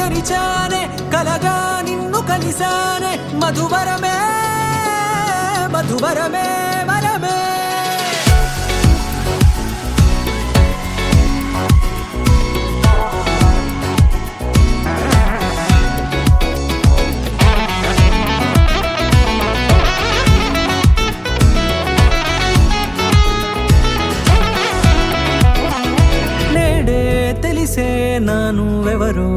తెరిచానే కలగా నిన్ను కలిసానే మధువరమే మధువరమే వరమే నానువెవరో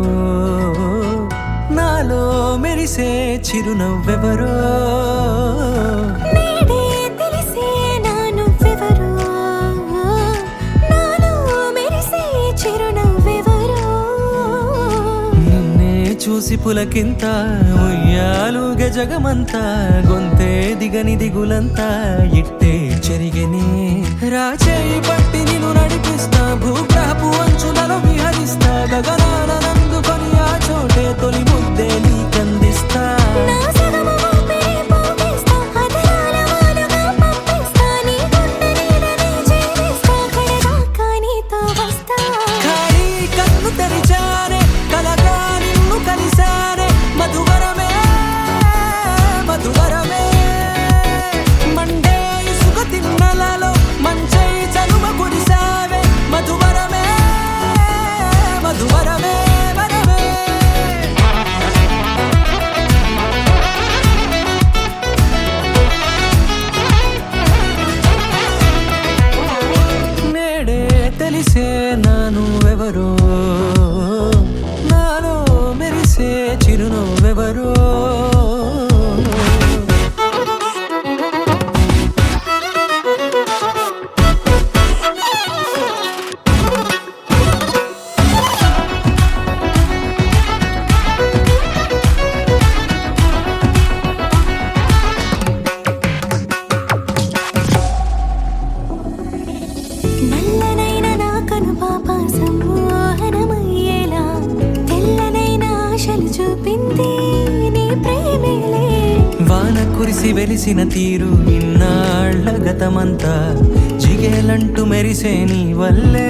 నాలో మెరిసే చిరునవ్వెవరో నేడే తెలిసే నానువెవరో నాలో మెరిసే చిరునవ్వెవరో నిన్నే చూసి పులకింత ఉయ్యాలుగ జగమంతా గొంతే దిగని దిగులంతా ఇట్టే చెరిగెనే రాచేయి పట్టి నిన్ను నడిపిస్తా భూగ్రహపు అంచులలో విహరిస్తా గగనాన నందుకొని ఆ చోటే తొలి ముద్దే నీకందిస్తా నా సగము ఊపిరి పోగేస్తా అదరాల వాలుగా పంపిస్తా నీ గుండె నీడనే చేరిస్తా కడదాకా నీతో వస్తా ఖాళీ కన్ను తెరిచానే కలగా నిన్ను కలిసానే మధువరమే మధువరమే మండే ఇసుక తిన్నలలో మంచై చలువ కురిసావే మధువరమే మధువరమే వరమే నేడే తెలిసే నానువెవరో నాలో మెరిసే చిరునవ్వెవరో నల్లనైన నా కనుపాప సమ్మోహనమయ్యేలా తెల్లనైన ఆశలు చూపింది నీ ప్రేమేలే వాన కురిసి వెలిసిన తీరు ఇన్నాళ్ల గతమంతా జిగేలంటూ మెరిసే నీ వల్లే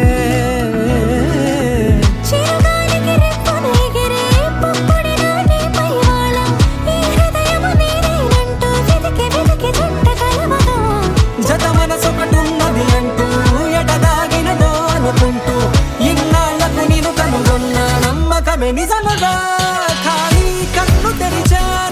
చిరుగాలికి రెప్పన ఎగిరే పుప్పొడిన నీపై వాళ ఈ హృదయము నీదేనంటూ వెతికి వెతికి జంట కలవగా జత మనసొకటున్నది అంటూ ఎటదాగినదో అనుకుంటూ ఇన్నాళ్లకు నేను కనుగొన్న నమ్మకమే నిజముగా ఖాళీ కన్ను తెరిచాను